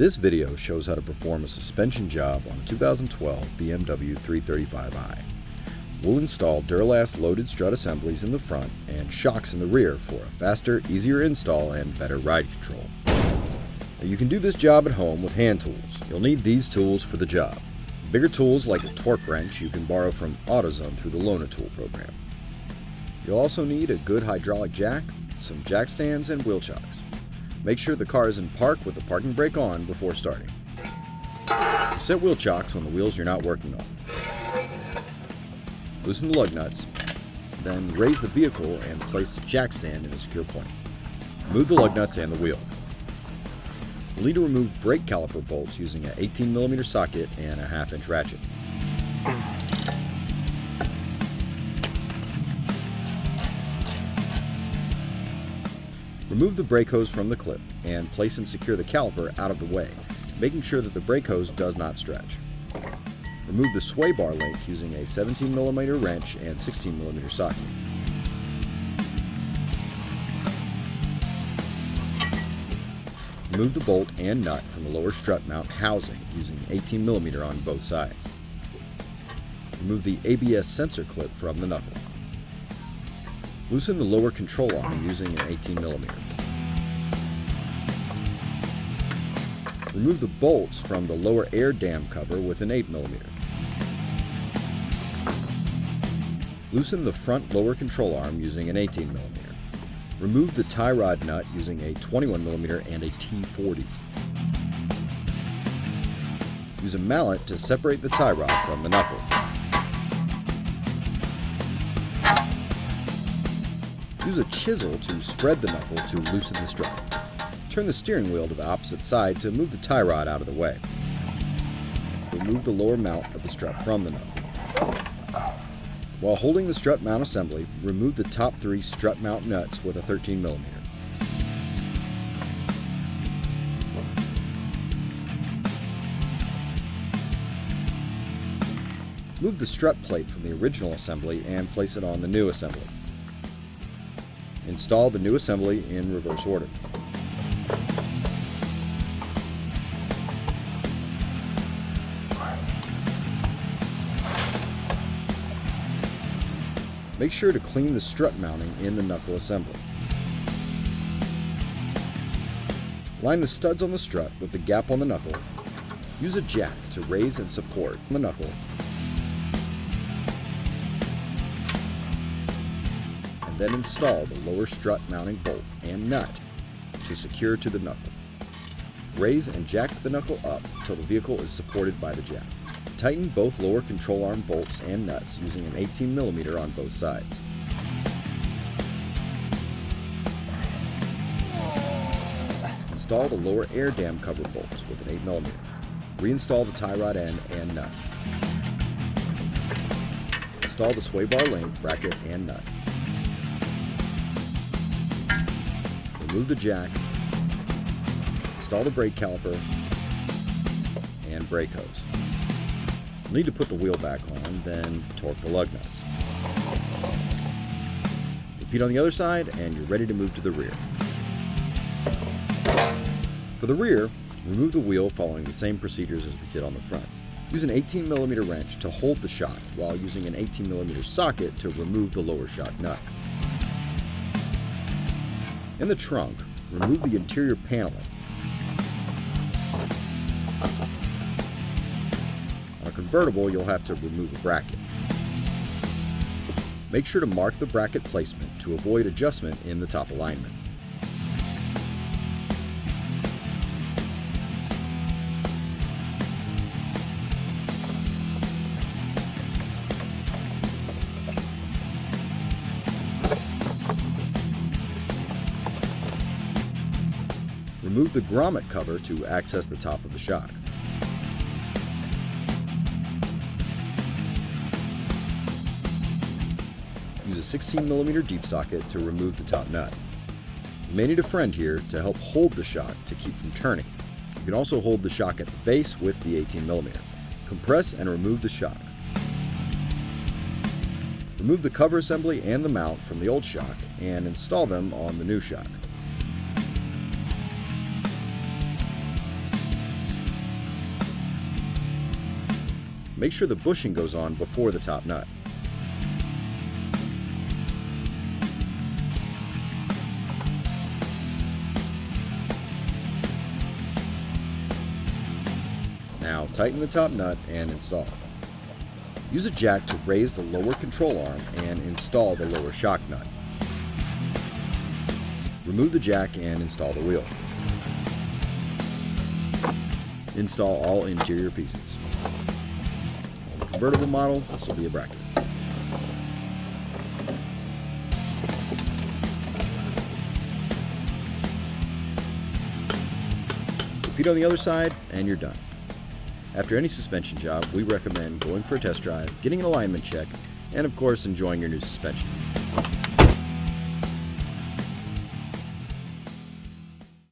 This video shows how to perform a suspension job on a 2012 BMW 335i. We'll install Duralast Loaded Strut assemblies in the front and shocks in the rear for a faster, easier install and better ride control. Now, you can do this job at home with hand tools. You'll need these tools for the job. Bigger tools like a torque wrench you can borrow from AutoZone through the Loaner Tool program. You'll also need a good hydraulic jack, some jack stands, and wheel chocks. Make sure the car is in park with the parking brake on before starting. Set wheel chocks on the wheels you're not working on. Loosen the lug nuts, then raise the vehicle and place the jack stand in a secure point. Remove the lug nuts and the wheel. You'll need to remove brake caliper bolts using an 18mm socket and a 1/2-inch ratchet. Remove the brake hose from the clip and place and secure the caliper out of the way, making sure that the brake hose does not stretch. Remove the sway bar link using a 17mm wrench and 16mm socket. Remove the bolt and nut from the lower strut mount housing using 18mm on both sides. Remove the ABS sensor clip from the knuckle. Loosen the lower control arm using an 18mm. Remove the bolts from the lower air dam cover with an 8mm. Loosen the front lower control arm using an 18mm. Remove the tie rod nut using a 21mm and a T40. Use a mallet to separate the tie rod from the knuckle. Use a chisel to spread the knuckle to loosen the strut. Turn the steering wheel to the opposite side to move the tie rod out of the way. Remove the lower mount of the strut from the knuckle. While holding the strut mount assembly, remove the top 3 strut mount nuts with a 13mm. Move the strut plate from the original assembly and place it on the new assembly. Install the new assembly in reverse order. Make sure to clean the strut mounting in the knuckle assembly. Line the studs on the strut with the gap on the knuckle. Use a jack to raise and support the knuckle. And then install the lower strut mounting bolt and nut to secure to the knuckle. Raise and jack the knuckle up until the vehicle is supported by the jack. Tighten both lower control arm bolts and nuts using an 18mm on both sides. Install the lower air dam cover bolts with an 8mm. Reinstall the tie rod end and nut. Install the sway bar link, bracket, and nut. Remove the jack. Install the brake caliper and brake hose. You'll need to put the wheel back on, then torque the lug nuts. Repeat on the other side, and you're ready to move to the rear. For the rear, remove the wheel following the same procedures as we did on the front. Use an 18mm wrench to hold the shock while using an 18mm socket to remove the lower shock nut. In the trunk, remove the interior paneling. On a convertible, you'll have to remove a bracket. Make sure to mark the bracket placement to avoid adjustment in the top alignment. Remove the grommet cover to access the top of the shock. Use a 16mm deep socket to remove the top nut. You may need a friend here to help hold the shock to keep from turning. You can also hold the shock at the base with the 18mm. Compress and remove the shock. Remove the cover assembly and the mount from the old shock and install them on the new shock. make sure the bushing goes on before the top nut. Now tighten the top nut and install. Use a jack to raise the lower control arm and install the lower shock nut. Remove the jack and install the wheel. Install all interior pieces. On the convertible model, this will be a bracket. Repeat on the other side and you're done. After any suspension job, we recommend going for a test drive, getting an alignment check, and of course enjoying your new suspension.